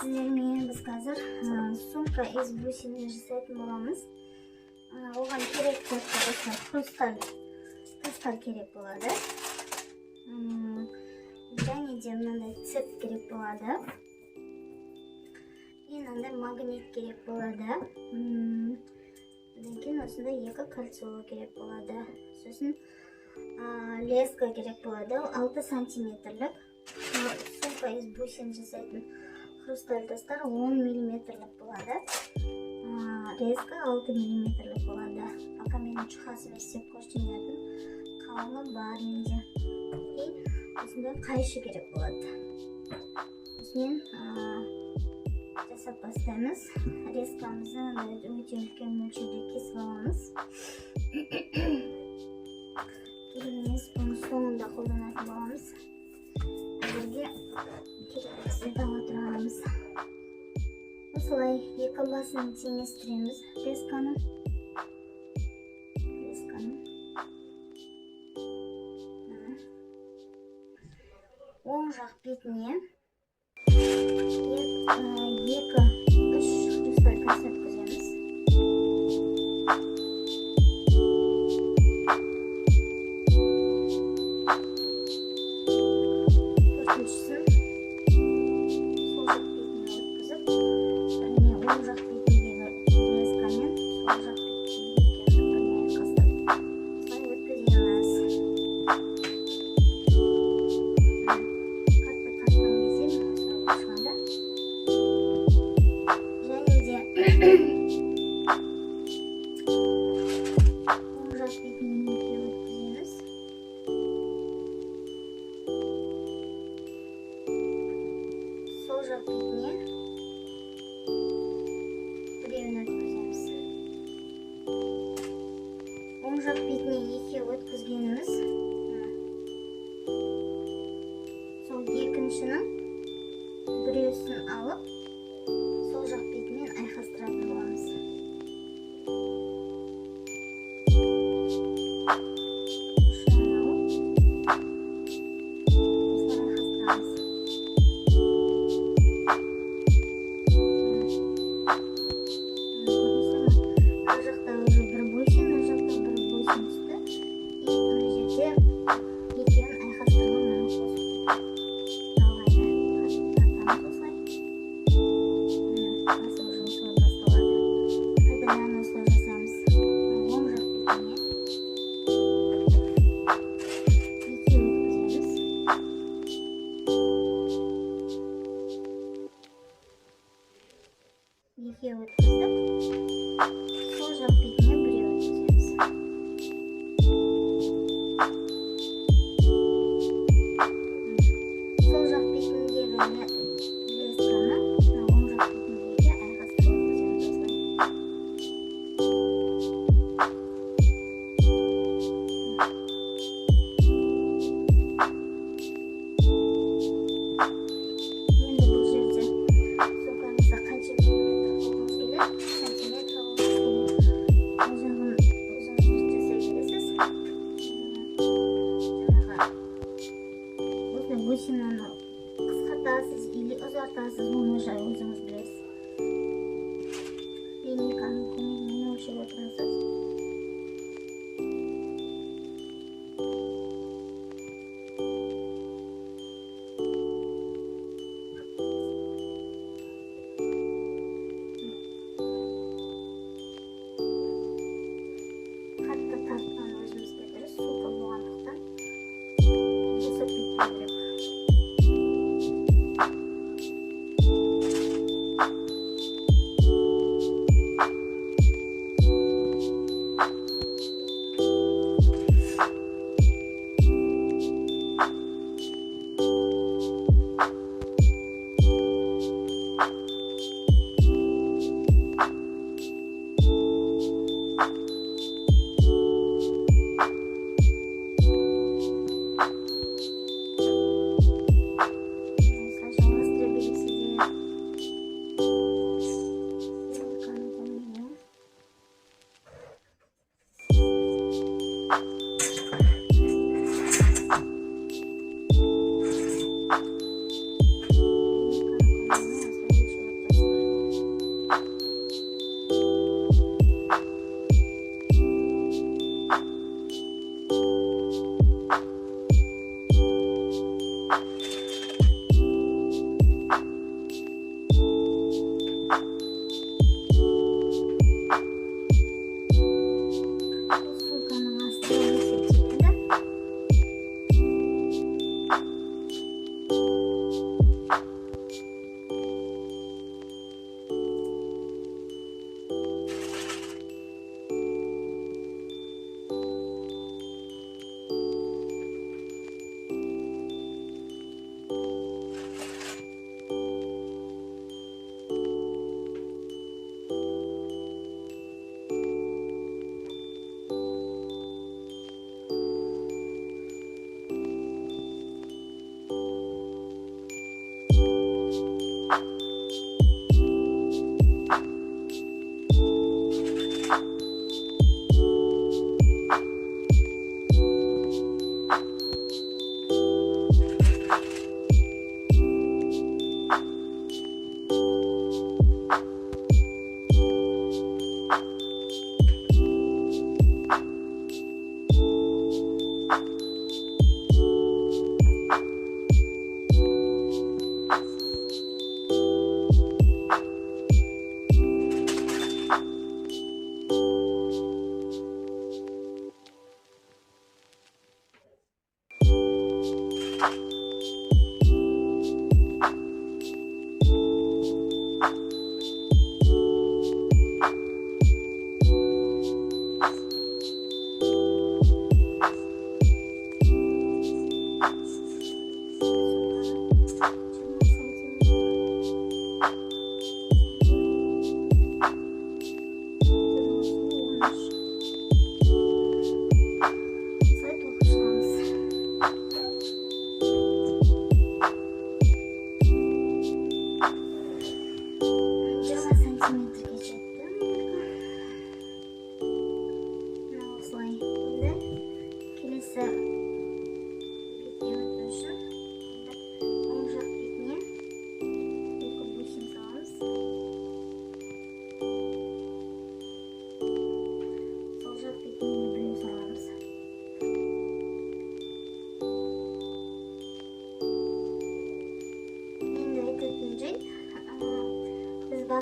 сіздермен біз қазір сумка из бусины жасайтын боламыз. Оған керек достар, хрусталь керек болады. Және де мынандай цеп керек болады. Мынандай магнит керек болады. Кейін осындай екі кольцо керек болады. Сосын леска керек болады. 6 сантиметрлік. Сумка из бусин жасайтын хрусталь достар 10 миллиметрлік болады. Леска 6 миллиметрлік болады. Пока менің чухасым істеп көрсететін қалыңы бар менде. И осындай қайшы керек болады. Осымен жасап бастаймыз. Лескамызды өте үлкен мөлшерде кесіп аламыз. Келеміз, бұны соңында қолданатын боламыз. Әзірге керекті таба тұрамыз. Осылай екі басын теңестіреміз лесканы. Оң жақ бетіне 2-3 хрусталь касы өткіземіз. Төртіншісін сол жақ бетіне өткізіп, біріне оң жақ бетіндегі лескамен сол жақ бетіндегі біріне айқастырып, солай өткіземіз. Оң жақ бетіне екі өткізгеніміз, сол екіншінің біреусін алып, сол жақ бетімен айқастыратын боламыз. Бусинаны қысқартасыз или ұзартасыз, оны жай өзіңіз білесіз. Линейканың көмегімен өлшеп отырасыз. Қатты тартқан өзімізге дұрыс, сумка болғандықтан босап кетпеу керек.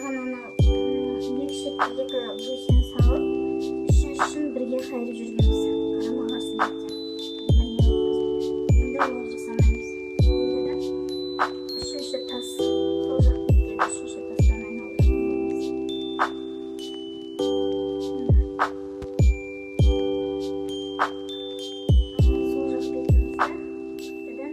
саған анау екі шетке екі бусин салып, үшіншісін бірге қайырып жүргенбіз. Қарама қарсы беттен. Енді олай жасамаймыз. Енді үшінші тас, сол жақ беттен үшінші тастан айналдыратын боламыз. Сол жақ бетімізді қайтадан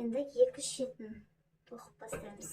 енді екі шетін тоқып бастаймыз.